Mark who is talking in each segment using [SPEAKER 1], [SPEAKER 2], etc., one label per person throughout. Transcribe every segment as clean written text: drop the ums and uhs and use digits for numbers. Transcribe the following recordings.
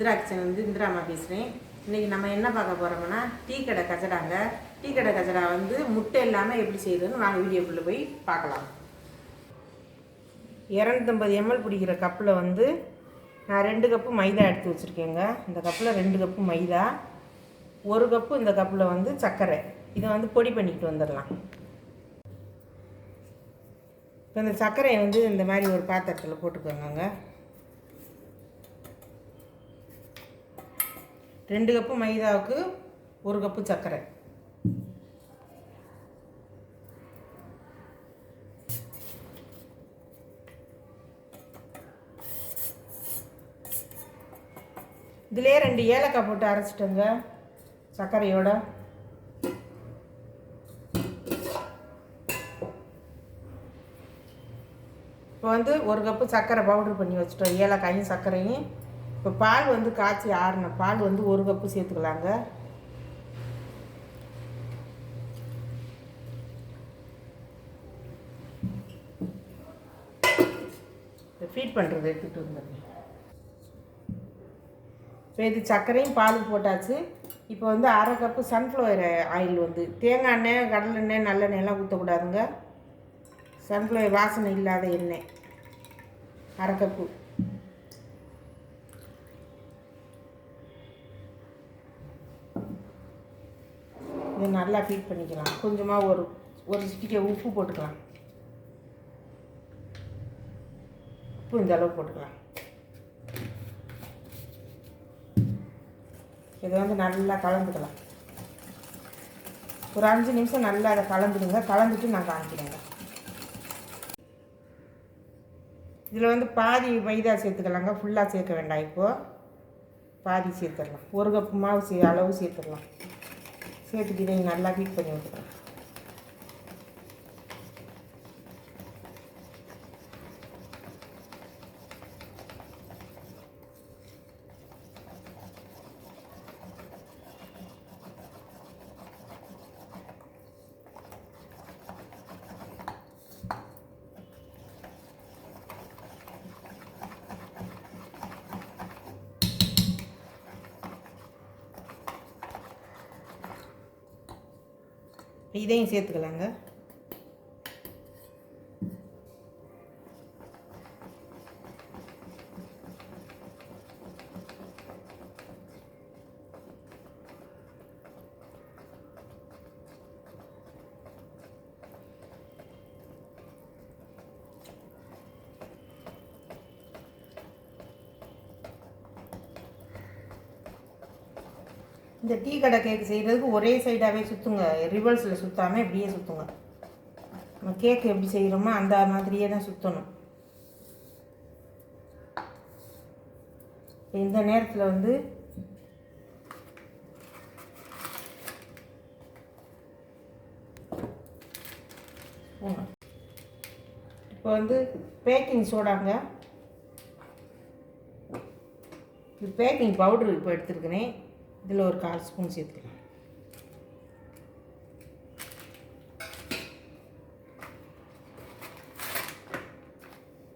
[SPEAKER 1] Indira kitchen வந்து இந்திரா அம்மா பேசுகிறேன். இன்றைக்கி நம்ம என்ன பார்க்க போகிறோம்னா டீ கடை கச்சடாங்க. டீ கடை கச்சடா வந்து முட்டை இல்லாமல் எப்படி செய்யுதுன்னு வாங்க வீடியோக்குள்ளே போய் பார்க்கலாம். 250 ml பிடிக்கிற கப்பில் வந்து நான் 2 கப்பு மைதா எடுத்து வச்சுருக்கேங்க. இந்த கப்பில் 2 கப்பு மைதா, 1 கப்பு இந்த கப்பில் வந்து சர்க்கரை. இதை வந்து பொடி பண்ணிக்கிட்டு வந்துடலாம். இப்போ இந்த சர்க்கரையை வந்து இந்த மாதிரி ஒரு பாத்திரத்தில் போட்டுக்கோங்க. 2 கப்பு மைதாவுக்கு 1 கப்பு சர்க்கரை. இதிலே 2 ஏலக்காய் போட்டு அரைச்சிட்டோங்க சர்க்கரையோட. இப்போ வந்து 1 கப்பு சர்க்கரை பவுடர் பண்ணி வச்சுட்டோம், ஏலக்காயும் சர்க்கரையும். இப்போ பால் வந்து காய்ச்சி ஆறின பால் வந்து 1 கப்பு சேர்த்துக்கலாங்க. ஃபீட் பண்ணுறது எடுத்துகிட்டு வந்துடுங்க. இப்போ இது சர்க்கரையும் பால் போட்டாச்சு. இப்போ வந்து 1/2 கப்பு சன்ஃப்ளவர் ஆயில், வந்து தேங்காய் எண்ணெய், கடலை எண்ணெய், நல்லெண்ணெயெல்லாம் ஊற்றக்கூடாதுங்க. சன்ஃப்ளவர் வாசனை இல்லாத எண்ணெய் 1/2 கப்பு. இதை நல்லா ஃபீட் பண்ணிக்கலாம். கொஞ்சமாக ஒரு சிட்டிக்கை உப்பு போட்டுக்கலாம். உப்பு இந்த அளவு போட்டுக்கலாம். இதை வந்து நல்லா கலந்துக்கலாம். ஒரு 5 நிமிஷம் நல்லா அதை கலந்துடுங்க. கலந்துட்டு நான் காமிக்கிறேங்க. இதில் வந்து பாதி மைதா சேர்த்துக்கலாங்க, ஃபுல்லாக சேர்க்க வேண்டாம். இப்போது பாதி சேர்த்துடலாம். 1 கப்பு மாவு அளவு சேர்த்துடலாம். சேர்த்துட்டு இதை நல்லா ஹீட் பண்ணி விட்டுக்கலாம். இதையும் சேர்த்துக்கலாங்க. இந்த டீ கடை கேக்கு செய்கிறதுக்கு ஒரே சைடாகவே சுற்றுங்க, ரிவர்ஸில் சுற்றாமல் இப்படியே சுற்றுங்க. நம்ம கேக்கு எப்படி செய்கிறோமோ அந்த மாதிரியே தான் சுற்றணும். இந்த நேரத்தில் வந்து இப்போ வந்து பேக்கிங் சோடாங்க, இது பேக்கிங் பவுடர் இப்போ எடுத்துருக்கிறேன். இதில் ஒரு 1/4 ஸ்பூன் சேர்த்துக்கலாம்.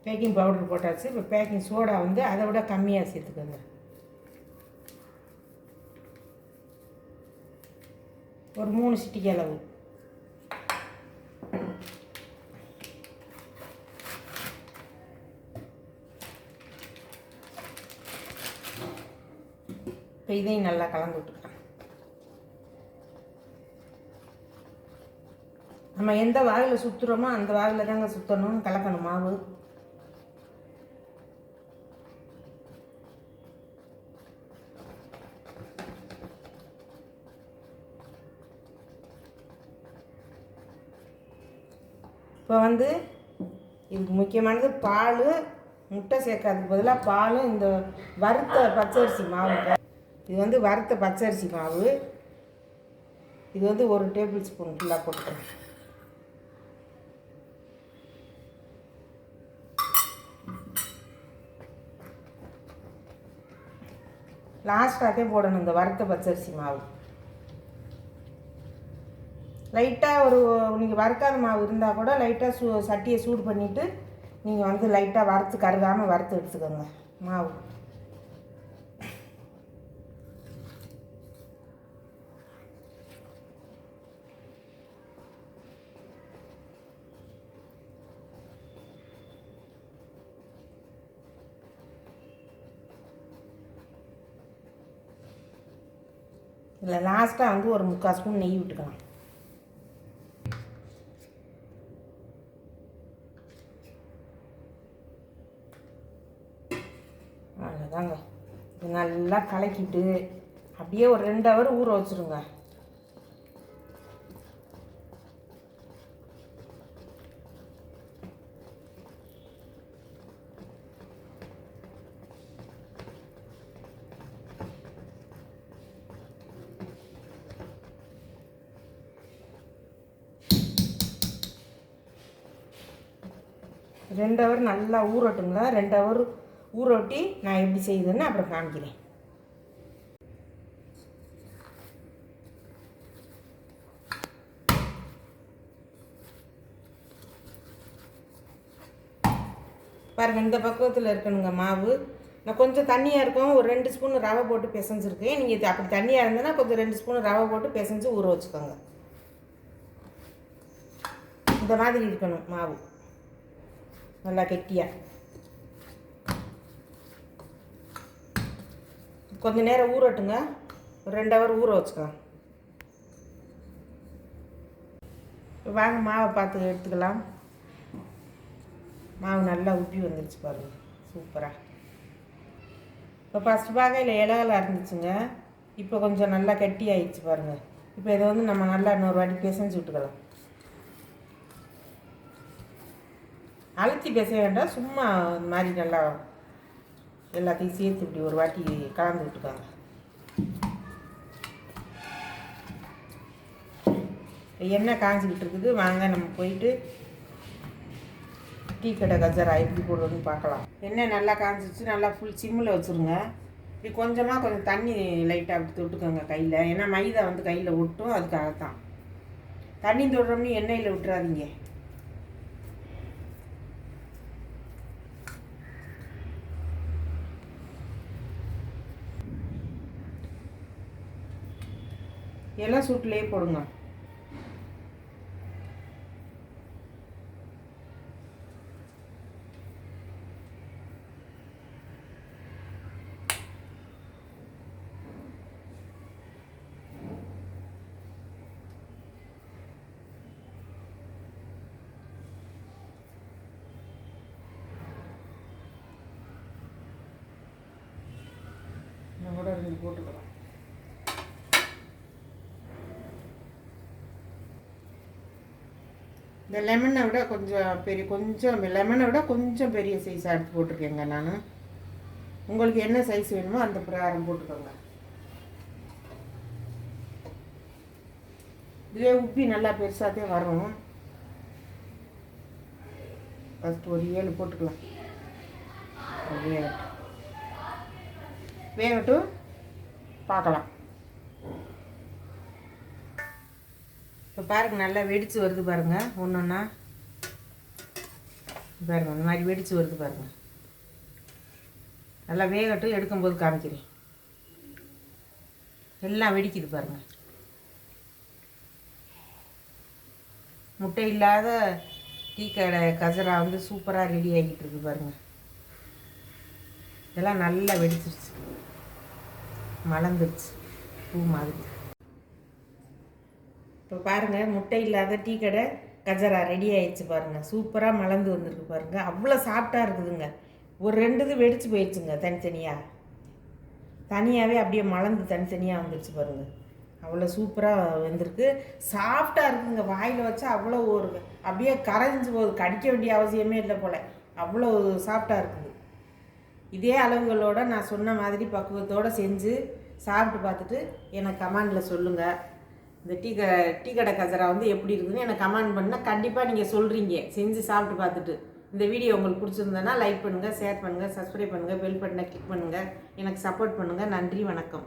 [SPEAKER 1] பேக்கிங் பவுடர் போட்டாச்சு. இப்போ பேக்கிங் சோடா வந்து அதை விட கம்மியாக சேர்த்துக்கோங்க. ஒரு 3 சிட்டிகை அளவு. இப்போ இதையும் நல்லா கலந்து விட்டுக்கலாம். நம்ம எந்த வாயில் சுற்றுறோமோ அந்த வாயில் தாங்க சுற்றணும், கலக்கணும் மாவு. இப்போ வந்து இதுக்கு முக்கியமானது பால். முட்டை சேர்க்காதுக்கு பதிலாக பால், இந்த வறுத்த பச்சரிசி மாவு. இது வந்து வறுத்த பச்சரிசி மாவு. இது வந்து 1 டேபிள் ஸ்பூன் ஃபுல்லாக போட்டுக்கிறேன். லாஸ்ட்டாகவே போடணும் இந்த வறுத்த பச்சரிசி மாவு. லைட்டாக நீங்கள் வறுக்காத மாவு இருந்தால் கூட லைட்டாக சட்டியை சூடு பண்ணிவிட்டு நீங்கள் வந்து லைட்டாக வறுத்து கருகாமல் வறுத்து எடுத்துக்கோங்க மாவு. இதில் லாஸ்ட்டாக வந்து ஒரு 3/4 ஸ்பூன் நெய் விட்டுக்கலாம். அவ்வளோதாங்க. இது நல்லா கலக்கிட்டு அப்படியே ஒரு 2 ஹவர் ஊற வச்சுருங்க. ரெண்டு ஹவர் நல்லா ஊறட்டுங்க. 2 ஹவர் ஊறட்டி நான் எப்படி செய்யுதுன்னு அப்புறம் காமிக்கிறேன். பாருங்கள், இந்த பக்குவத்தில் இருக்கணுங்க மாவு. நான் கொஞ்சம் தண்ணியாக இருக்கும், ஒரு 2 ஸ்பூன் ரவை போட்டு பிசைஞ்சிருக்கேன். நீங்கள் அப்படி தண்ணியாக இருந்ததுன்னா கொஞ்சம் 2 ஸ்பூன் ரவை போட்டு பிசைஞ்சு ஊற வச்சுக்கோங்க. இந்த மாதிரி இருக்கணும் மாவு, நல்லா கெட்டியாக. கொஞ்சம் நேரம் ஊறட்டுங்க, ஒரு 2 ஹவர் ஊற வச்சுக்கலாம். வாங்க மாவை பார்த்து எடுத்துக்கலாம். மாவு நல்லா உப்பி வந்துருச்சு பாருங்கள், சூப்பராக. இப்போ ஃபஸ்ட்டு பாகையில் இலையில இருந்துச்சுங்க, இப்போ கொஞ்சம் நல்லா கட்டி ஆயிடுச்சு பாருங்கள். இப்போ இதை வந்து நம்ம நல்லா இன்னொரு வாட்டி பிசைஞ்சு விட்டுக்கலாம். அழுத்தி பிசைய வேண்டாம், சும்மா இந்த மாதிரி நல்லா எல்லாத்தையும் சேர்த்து இப்படி ஒரு வாட்டி கலந்து விட்டுக்காங்க. எண்ணெய் காஞ்சிக்கிட்டு இருக்குது. வாங்க நம்ம போயிட்டு டீ கடை கஜரா எப்படி போடுறதுன்னு பார்க்கலாம். எண்ணெய் நல்லா காஞ்சிச்சு, நல்லா ஃபுல் சிம்மில் வச்சுருங்க. இப்படி கொஞ்சம் தண்ணி லைட்டாக அப்படி தொட்டுக்கோங்க கையில், ஏன்னா மைதா வந்து கையில் ஒட்டும், அதுக்காகத்தான். தண்ணி தொடுறோம்னு எண்ணெயில் விட்டுறாதீங்க. எல்லாம் சூட்லேயே போடுங்க. நான் கூட 2 போட்டுக்கலாம். இந்த லெமனை விட கொஞ்சம் லெமனை விட கொஞ்சம் பெரிய சைஸாக எடுத்து போட்டிருக்கேங்க நான். உங்களுக்கு என்ன சைஸ் வேணுமோ அந்த பிரகாரம் போட்டுக்கோங்க. இதுவே உப்பி நல்லா பெருசாகவே வரும். ஃபஸ்ட்டு ஒரு 7 போட்டுக்கலாம். வேகட்டும் பார்க்கலாம். இப்போ பாருங்கள், நல்லா வெடித்து வருது பாருங்கள். ஒன்றா பாருங்கள், இந்த மாதிரி வெடித்து வருது பாருங்கள். நல்லா வேகட்டும், எடுக்கும்போது காமிக்கிறேன். எல்லாம் வெடிக்குது பாருங்கள். முட்டை இல்லாத டீ கடை கஜரா வந்து சூப்பராக ரெடி ஆகிட்டு இருக்கு பாருங்கள். இதெல்லாம் நல்லா வெடிச்சிருச்சு, மலர்ந்துருச்சு பூ மாதிரி. இப்போ பாருங்கள், முட்டை இல்லாத டீ கடை கஜரா ரெடி ஆயிடுச்சு பாருங்கள். சூப்பராக மலர்ந்து வந்திருக்கு பாருங்கள். அவ்வளோ சாஃப்டாக இருக்குதுங்க. ஒரு 2 இது வெடிச்சு போயிடுச்சுங்க தனியாகவே அப்படியே மலர்ந்து தனித்தனியாக வந்துடுச்சு பாருங்கள். அவ்வளோ சூப்பராக வந்திருக்கு, சாஃப்டாக இருக்குதுங்க. வாயில் வச்சா அவ்வளோ ஒரு அப்படியே கரைஞ்சி போகுது, கடிக்க வேண்டிய அவசியமே இல்லை போல், அவ்வளோ சாஃப்டாக இருக்குது. இதே அளவுகளோடு நான் சொன்ன மாதிரி பக்குவத்தோடு செஞ்சு சாப்பிட்டு பார்த்துட்டு எனக்கு கமெண்டில் சொல்லுங்கள். இந்த டீ கடை கஜரா வந்து எப்படி இருக்குதுன்னு எனக்கு கமெண்ட் பண்ணால் கண்டிப்பாக நீங்கள் சொல்கிறீங்க செஞ்சு சாப்பிட்டு பார்த்துட்டு. இந்த வீடியோ உங்களுக்கு பிடிச்சிருந்ததுன்னா லைக் பண்ணுங்கள், ஷேர் பண்ணுங்கள், சப்ஸ்கிரைப் பண்ணுங்கள், பெல் பட்டனை கிளிக் பண்ணுங்கள், எனக்கு சப்போர்ட் பண்ணுங்கள். நன்றி, வணக்கம்.